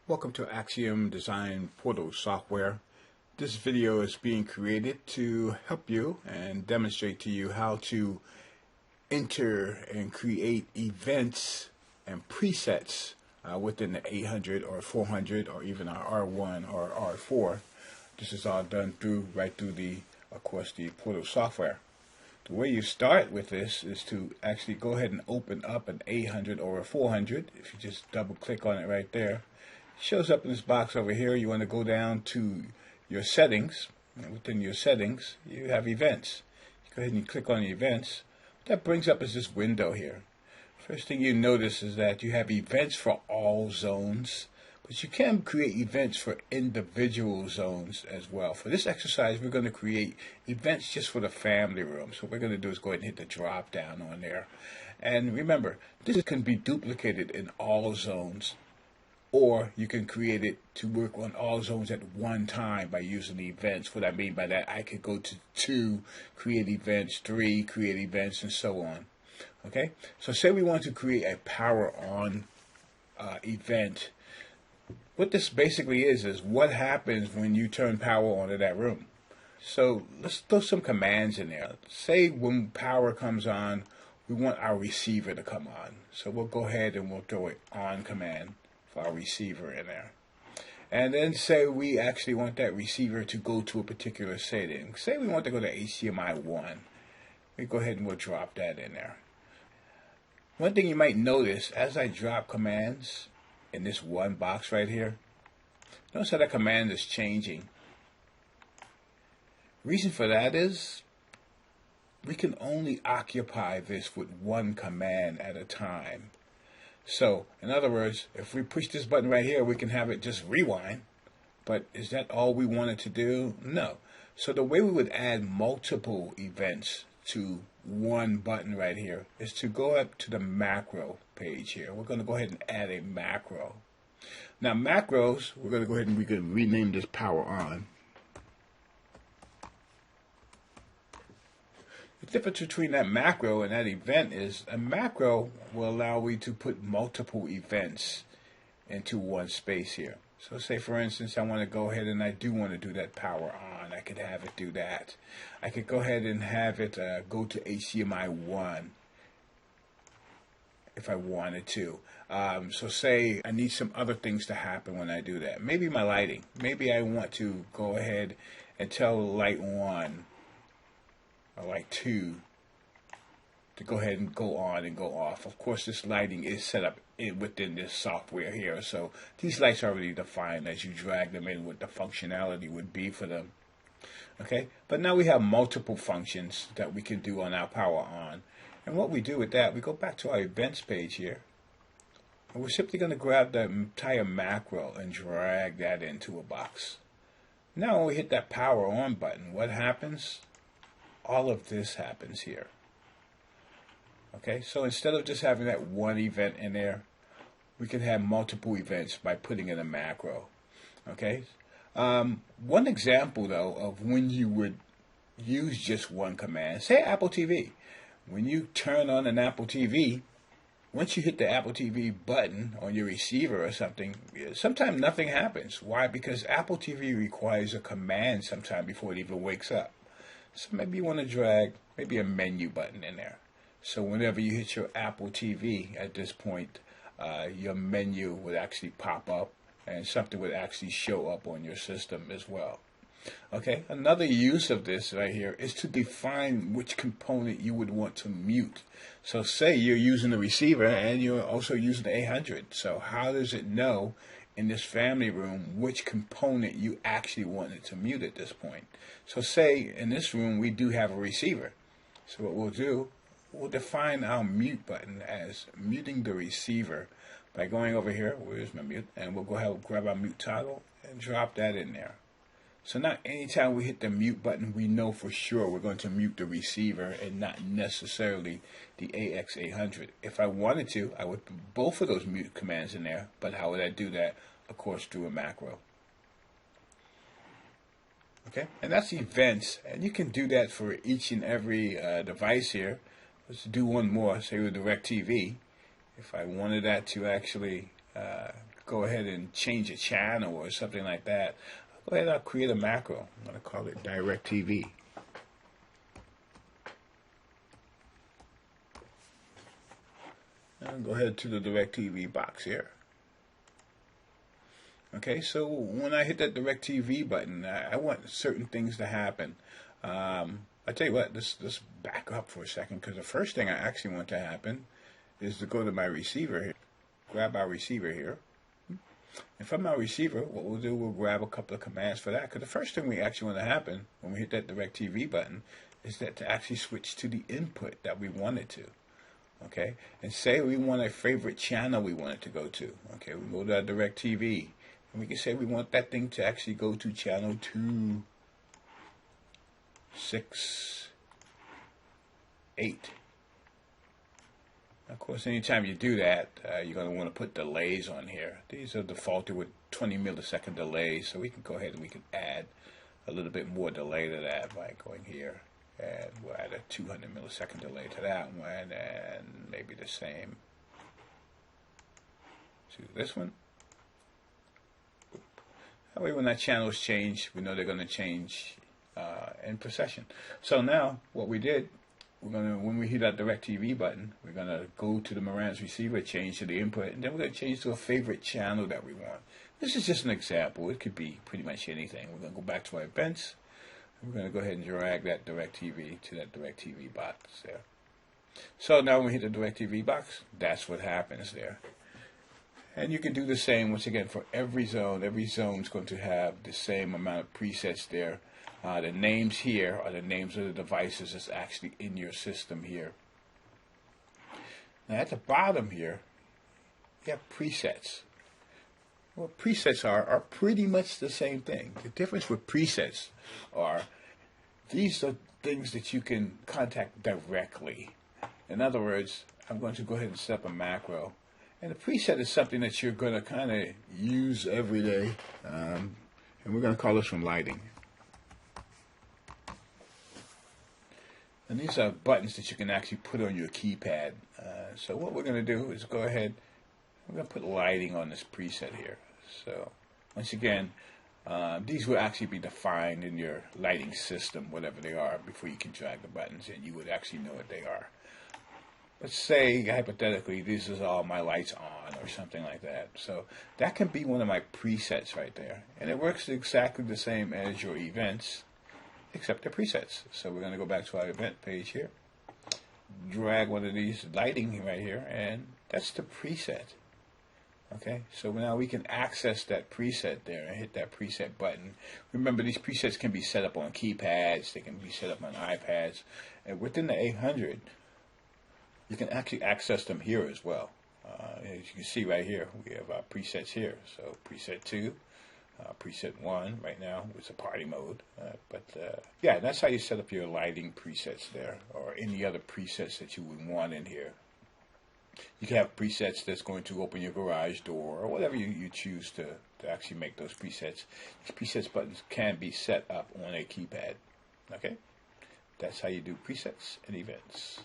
Welcome to Axium Design Portal Software. This video is being created to help you and demonstrate to you how to enter and create events and presets within the 800 or 400 or even our R1 or R4. This is all done right through the, of course, the portal software. The way you start with this is to actually go ahead and open up an 800 or a 400. If you just double click on it right there, it shows up in this box over here. You want to go down to your settings. Within your settings, you have events. You go ahead and click on the events. What that brings up is this window here. First thing you notice is that you have events for all zones, but you can create events for individual zones as well. For this exercise, we're going to create events just for the family room. So what we're going to do is go ahead and hit the drop down on there. And remember, this can be duplicated in all zones, or you can create it to work on all zones at one time by using the events. What I mean by that, I could go to 2, create events, 3, create events, and so on. Okay, so say we want to create a power on event. What this basically is what happens when you turn power onto that room. So let's throw some commands in there. Say when power comes on, we want our receiver to come on. So we'll go ahead and we'll throw an on command for our receiver in there. And then say we actually want that receiver to go to a particular setting. Say we want to go to HDMI 1. We go ahead and we'll drop that in there. One thing you might notice as I drop commands in this one box right here, notice how that command is changing. Reason for that is we can only occupy this with one command at a time. So in other words, if we push this button right here, we can have it just rewind. But is that all we wanted to do? No. So the way we would add multiple events to one button right here is to go up to the macro page here. We're going to go ahead and add a macro. Now macros, we're going to go ahead and we can rename this power on. The difference between that macro and that event is a macro will allow you to put multiple events into one space here. So say for instance I want to go ahead and I do want to do that power on. I could have it do that. I could go ahead and have it go to HDMI 1 if I wanted to. So say I need some other things to happen when I do that. Maybe my lighting. Maybe I want to go ahead and tell light 1 or light 2 to go ahead and go on and go off. Of course, this lighting is set up within this software here, so these lights are already defined as you drag them in what the functionality would be for them. Okay, but now we have multiple functions that we can do on our power on. And what we do with that, we go back to our events page here, and we're simply going to grab the entire macro and drag that into a box. Now when we hit that power on button, what happens? All of this happens here. Okay, so instead of just having that one event in there, we can have multiple events by putting in a macro. Okay, one example though of when you would use just one command, say Apple TV. When you turn on an Apple TV, once you hit the Apple TV button on your receiver or something, sometimes nothing happens. Why? Because Apple TV requires a command sometime before it even wakes up. So maybe you want to drag maybe a menu button in there. So whenever you hit your Apple TV at this point, your menu would actually pop up and something would actually show up on your system as well. Okay, another use of this right here is to define which component you would want to mute. So say you're using the receiver and you're also using the 800. So how does it know in this family room which component you actually wanted to mute at this point? So say in this room we do have a receiver. So what we'll do, we'll define our mute button as muting the receiver by going over here, where's my mute, and we'll go ahead and grab our mute toggle and drop that in there. So now anytime we hit the mute button, we know for sure we're going to mute the receiver and not necessarily the AX800. If I wanted to, I would put both of those mute commands in there, but how would I do that? Of course, through a macro. Okay, and that's events, and you can do that for each and every device here. Let's do one more, say with DirecTV. If I wanted that to actually go ahead and change a channel or something like that, I'll go ahead and I'll create a macro. I'm going to call it DirecTV. And go ahead to the DirecTV box here. Okay, so when I hit that DirecTV button, I want certain things to happen. I tell you what, let's back up for a second, because the first thing I actually want to happen is to go to my receiver here, grab our receiver here. And from our receiver, what we'll do, we'll grab a couple of commands for that, because the first thing we actually want to happen when we hit that DirecTV button is that to actually switch to the input that we want it to. Okay, and say we want a favorite channel we want it to go to. Okay, we go to our DirecTV, and we can say we want that thing to actually go to channel 268. Of course, anytime you do that, you're going to want to put delays on here. These are defaulted with 20 millisecond delays, so we can go ahead and we can add a little bit more delay to that by going here, and we'll add a 200 millisecond delay to that one, and maybe the same to this one. That way when that channel is changed, we know they're going to change in procession. So now, what we did, we're going to, when we hit that DirecTV button, we're going to go to the Marantz receiver, change to the input, and then we're going to change to a favorite channel that we want. This is just an example. It could be pretty much anything. We're going to go back to our events. We're going to go ahead and drag that DirecTV to that DirecTV box there. So now when we hit the DirecTV box, that's what happens there. And you can do the same, once again, for every zone. Every zone is going to have the same amount of presets there. The names here are the names of the devices that's actually in your system here. Now at the bottom here, you have presets. What presets are pretty much the same thing. The difference with presets are these are things that you can contact directly. In other words, I'm going to go ahead and set up a macro. And a preset is something that you're going to kind of use every day. And we're going to call this one lighting. And these are buttons that you can actually put on your keypad. So what we're going to do is go ahead, we're going to put lighting on this preset here. So once again, these will actually be defined in your lighting system, whatever they are, before you can drag the buttons in. You would actually know what they are. Let's say, hypothetically, this is all my lights on or something like that. So that can be one of my presets right there. And it works exactly the same as your events, except the presets. So we're going to go back to our event page here, drag one of these lighting right here, and that's the preset. Okay, so now we can access that preset there and hit that preset button. Remember, these presets can be set up on keypads, they can be set up on iPads, and within the 800, you can actually access them here as well. As you can see right here, we have our presets here. So preset 2, preset 1 right now is a party mode. Yeah, that's how you set up your lighting presets there, or any other presets that you would want in here. You can have presets that's going to open your garage door, or whatever you choose to actually make those presets. These presets buttons can be set up on a keypad. Okay, that's how you do presets and events.